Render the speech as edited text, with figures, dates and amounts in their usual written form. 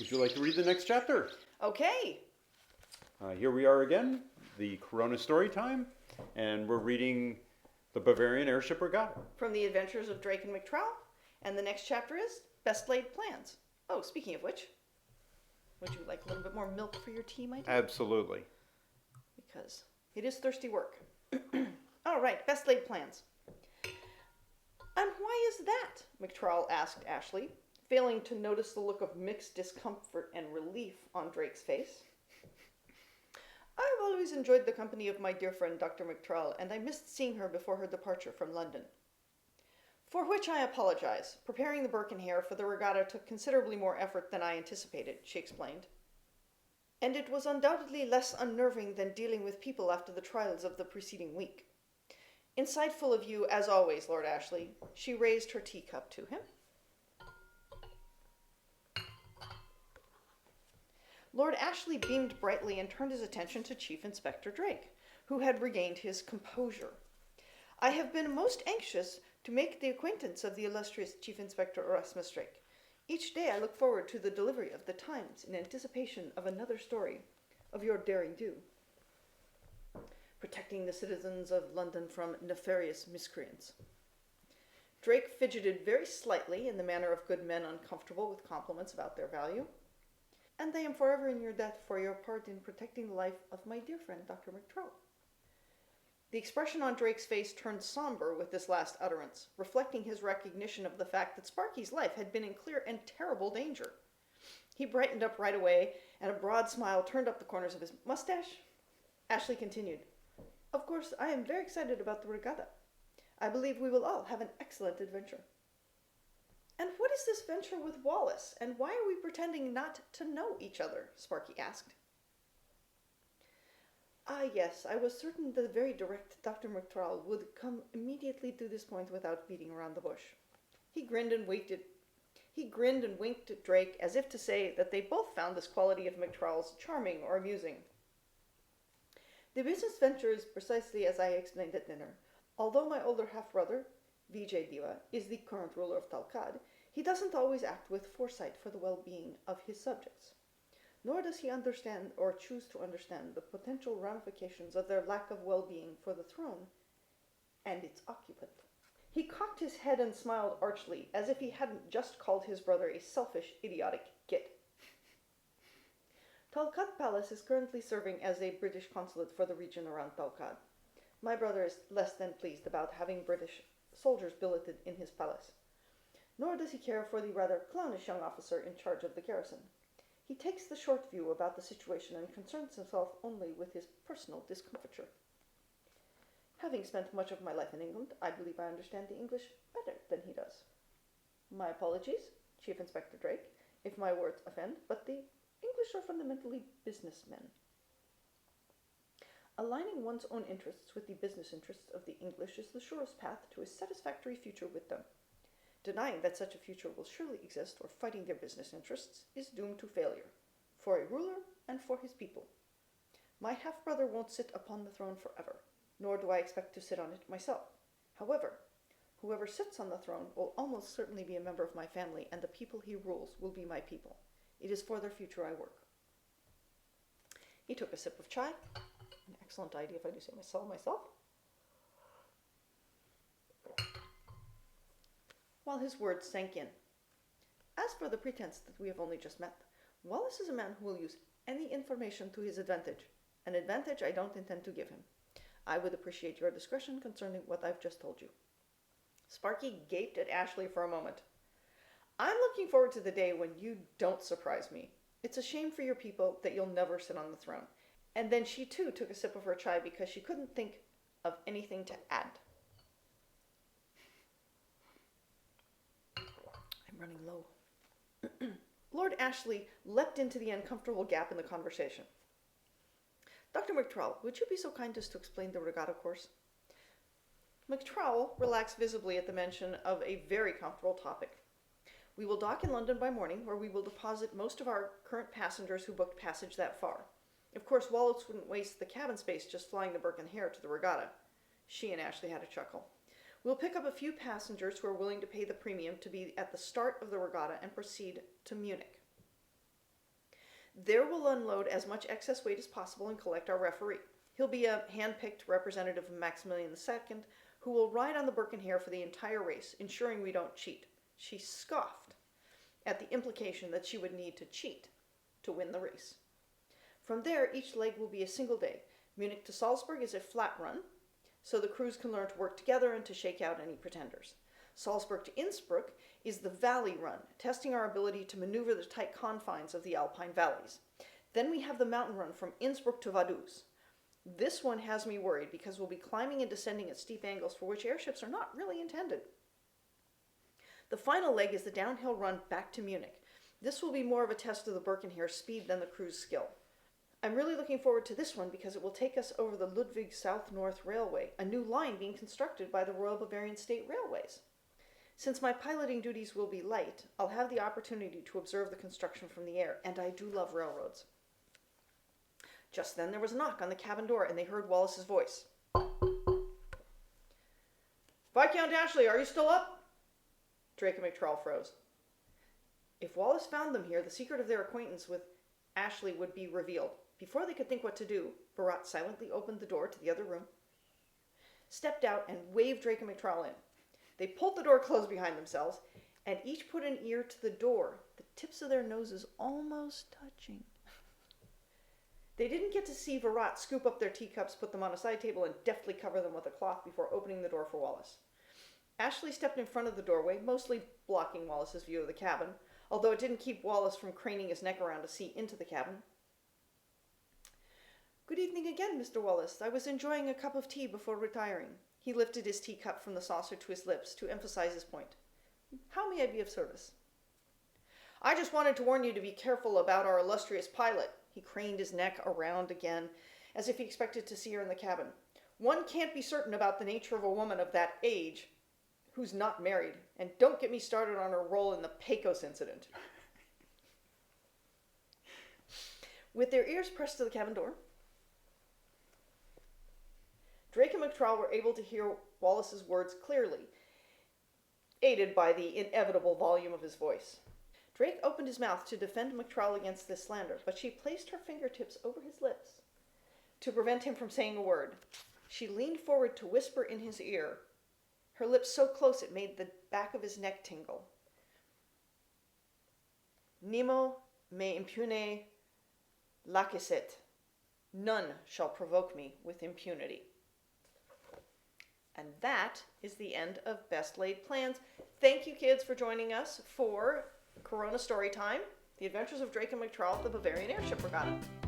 Would you like to read the next chapter? Okay. Here we are again, the Corona story time, and we're reading the Bavarian Airship Regatta. From the adventures of Drake and McTrowell. And the next chapter is Best Laid Plans. Oh, speaking of which, would you like a little bit more milk for your tea, my dear? Absolutely. Because it is thirsty work. All right, Best Laid Plans. And why is that? McTrowell asked Ashley, failing to notice the look of mixed discomfort and relief on Drake's face. I've always enjoyed the company of my dear friend Dr. McTrowell, and I missed seeing her before her departure from London. For which I apologize. Preparing the Birkenhair for the regatta took considerably more effort than I anticipated, she explained. And it was undoubtedly less unnerving than dealing with people after the trials of the preceding week. Insightful of you, as always, Lord Ashley. She raised her teacup to him. Lord Ashley beamed brightly and turned his attention to Chief Inspector Drake, who had regained his composure. I have been most anxious to make the acquaintance of the illustrious Chief Inspector Erasmus Drake. Each day I look forward to the delivery of the Times in anticipation of another story of your daring do, protecting the citizens of London from nefarious miscreants. Drake fidgeted very slightly in the manner of good men uncomfortable with compliments about their value. And I am forever in your debt for your part in protecting the life of my dear friend, Dr. McTrowell. The expression on Drake's face turned somber with this last utterance, reflecting his recognition of the fact that Sparky's life had been in clear and terrible danger. He brightened up right away, and a broad smile turned up the corners of his mustache. Ashley continued, Of course, I am very excited about the regatta. I believe we will all have an excellent adventure. And what is this venture with Wallace, and why are we pretending not to know each other? Sparky asked. Ah, yes, I was certain the very direct Dr. McTrowell would come immediately to this point without beating around the bush. He grinned and winked at Drake as if to say that they both found this quality of McTrowell's charming or amusing. The business venture is precisely as I explained at dinner. Although my older half-brother, Vijay Diva, is the current ruler of Talcad, he doesn't always act with foresight for the well-being of his subjects. Nor does he understand or choose to understand the potential ramifications of their lack of well-being for the throne and its occupant. He cocked his head and smiled archly, as if he hadn't just called his brother a selfish, idiotic git. Talcad Palace is currently serving as a British consulate for the region around Talcad. My brother is less than pleased about having British soldiers billeted in his palace. Nor does he care for the rather clownish young officer in charge of the garrison. He takes the short view about the situation and concerns himself only with his personal discomfiture. Having spent much of my life in England, I believe I understand the English better than he does. My apologies, Chief Inspector Drake, if my words offend, but the English are fundamentally businessmen. Aligning one's own interests with the business interests of the English is the surest path to a satisfactory future with them. Denying that such a future will surely exist or fighting their business interests is doomed to failure, for a ruler and for his people. My half-brother won't sit upon the throne forever, nor do I expect to sit on it myself. However, whoever sits on the throne will almost certainly be a member of my family, and the people he rules will be my people. It is for their future I work. He took a sip of chai. An excellent idea if I do say so myself. While his words sank in. As for the pretense that we have only just met, Wallace is a man who will use any information to his advantage, an advantage I don't intend to give him. I would appreciate your discretion concerning what I've just told you. Sparky gaped at Ashley for a moment. I'm looking forward to the day when you don't surprise me. It's a shame for your people that you'll never sit on the throne. And then she too took a sip of her chai because she couldn't think of anything to add. I'm running low. Lord Ashley leapt into the uncomfortable gap in the conversation. Dr. McTrowell, would you be so kind as to explain the regatta course? McTrowell relaxed visibly at the mention of a very comfortable topic. We will dock in London by morning, where we will deposit most of our current passengers who booked passage that far. Of course, Wallace wouldn't waste the cabin space just flying the Birkenhair to the regatta. She and Ashley had a chuckle. We'll pick up a few passengers who are willing to pay the premium to be at the start of the regatta and proceed to Munich. There we'll unload as much excess weight as possible and collect our referee. He'll be a hand-picked representative of Maximilian II who will ride on the Birkenhair for the entire race, ensuring we don't cheat. She scoffed at the implication that she would need to cheat to win the race. From there, each leg will be a single day. Munich to Salzburg is a flat run, so the crews can learn to work together and to shake out any pretenders. Salzburg to Innsbruck is the valley run, testing our ability to maneuver the tight confines of the Alpine valleys. Then we have the mountain run from Innsbruck to Vaduz. This one has me worried because we'll be climbing and descending at steep angles for which airships are not really intended. The final leg is the downhill run back to Munich. This will be more of a test of the Birkenhair's speed than the crew's skill. I'm really looking forward to this one because it will take us over the Ludwig South-North Railway, a new line being constructed by the Royal Bavarian State Railways. Since my piloting duties will be light, I'll have the opportunity to observe the construction from the air, and I do love railroads. Just then there was a knock on the cabin door, and they heard Wallace's voice. "Viscount Ashley, are you still up?" Drake McTrowell froze. If Wallace found them here, the secret of their acquaintance with Ashley would be revealed. Before they could think what to do, Barat silently opened the door to the other room, stepped out, and waved Drake McTrowell in. They pulled the door closed behind themselves, and each put an ear to the door, the tips of their noses almost touching. They didn't get to see Barat scoop up their teacups, put them on a side table, and deftly cover them with a cloth before opening the door for Wallace. Ashley stepped in front of the doorway, mostly blocking Wallace's view of the cabin, although it didn't keep Wallace from craning his neck around to see into the cabin. "Good evening again, Mr. Wallace. I was enjoying a cup of tea before retiring." He lifted his teacup from the saucer to his lips to emphasize his point. "How may I be of service?" "I just wanted to warn you to be careful about our illustrious pilot." He craned his neck around again, as if he expected to see her in the cabin. "One can't be certain about the nature of a woman of that age who's not married, and don't get me started on her role in the Pecos incident." With their ears pressed to the cabin door, Drake and McTrowell were able to hear Wallace's words clearly, aided by the inevitable volume of his voice. Drake opened his mouth to defend McTrowell against this slander, but she placed her fingertips over his lips to prevent him from saying a word. She leaned forward to whisper in his ear, her lips so close it made the back of his neck tingle. "Nemo me impune lacessit. None shall provoke me with impunity." And that is the end of Best Laid Plans. Thank you, kids, for joining us for Corona Storytime, The Adventures of Drake and McTrowell at the Bavarian Airship Regatta.